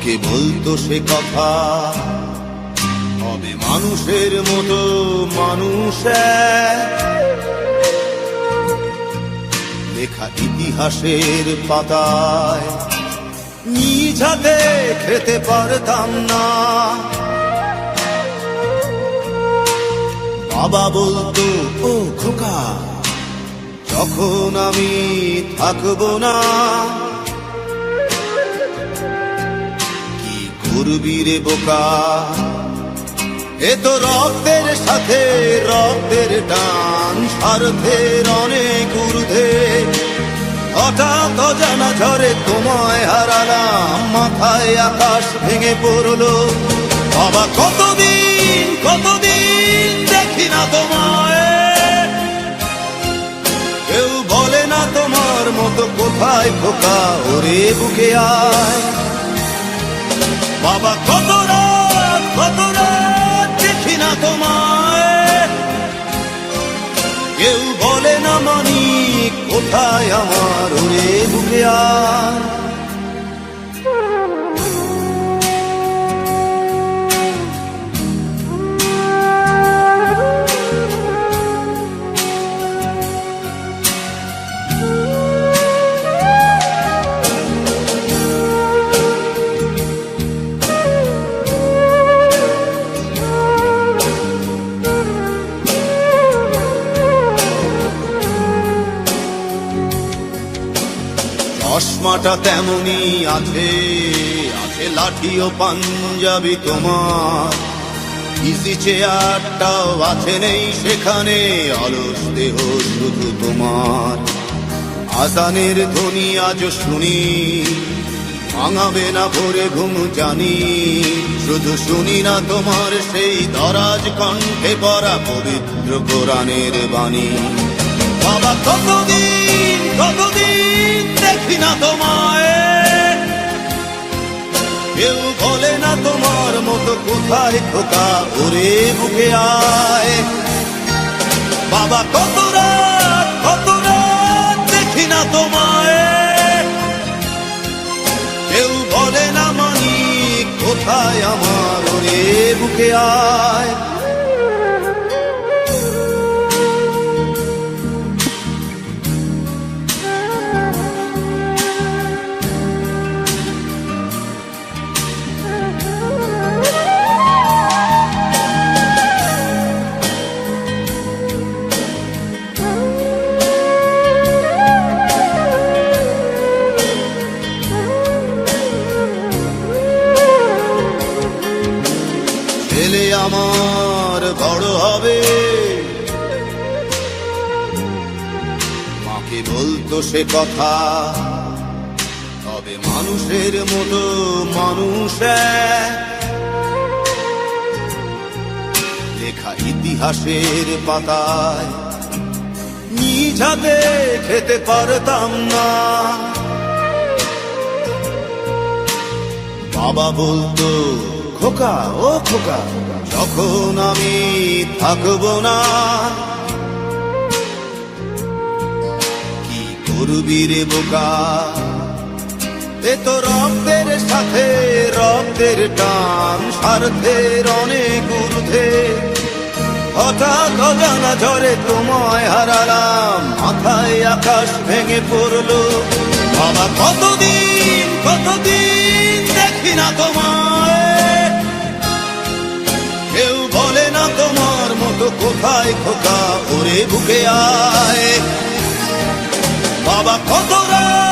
মাকে বলতো সে কথা, হবে মানুষের মতো মানুষ লেখা ইতিহাসের পাতায় নিজ হাতে খেতে পারতাম না। বাবা বলতো, ও খোকা, যখন আমি থাকবো না, কি করবি রে বোকা, এ তো রক্তের সাথে রক্তের টান, স্বার্থের অনেক ঊর্ধ্বে। হঠাৎ অজানা ঝড়ে তোমায় হারালাম, মাথায় আকাশ ভেঙে পড়লো। বাবা কতদিন কতদিন দেখি না তোমায়, কেউ বলে না তোমার মতো কোথায় খোকা, ওরে বুকে আয়। বাবা কত রাত দেখি না তোমায়, কেউ বলে না মানি কোথায় আমার, ওরে বুকে আয়। চশমাটা তেমনি আছে, আছে লাঠি ও পাঞ্জাবি তোমার, ইজি চেয়ারটাও আছে নেই সেখানে, অলস দেহ শুধু তোমার। আজানের ধ্বনি আজ শুনি, ভাঙাবে না ভোরে ঘুম জানি, শুধু শুনি না তোমার সেই দরাজ কণ্ঠে পড়া পবিত্র কোরআনের বাণী। বাবা কতদিন কতদিন দেখি না তোমায়, কেউ বলে না তোমার মতো কোথায় খোকা, ওরে বুকে আয়। বাবা কত রাত দেখি না তোমায়, কেউ বলে না মানি কোথায় আমার, ওরে বুকে আয়। ছেলে আমার বড় হবে, মাকে বলতো সে কথা, তবে মানুষের মতো মানুষ লেখা ইতিহাসের পাতায় নিজ হাতে খেতে পারতাম না। বাবা বলতো, খোকা ও খোকা, যখন আমি থাকবো না, কি করবি রে বোকা, এ তো রক্তের সাথে রক্তের টান, স্বার্থের অনেক ঊর্ধ্বে। হঠাৎ অজানা ঝড়ে তোমায় হারালাম, মাথায় আকাশ ভেঙে পড়লো। বাবা কতদিন কতদিন দেখি না তোমায়, কেউ বলে না তোমার মতো কোথায় খোকা, ওরে বুকে আয়। বাবা কত রাত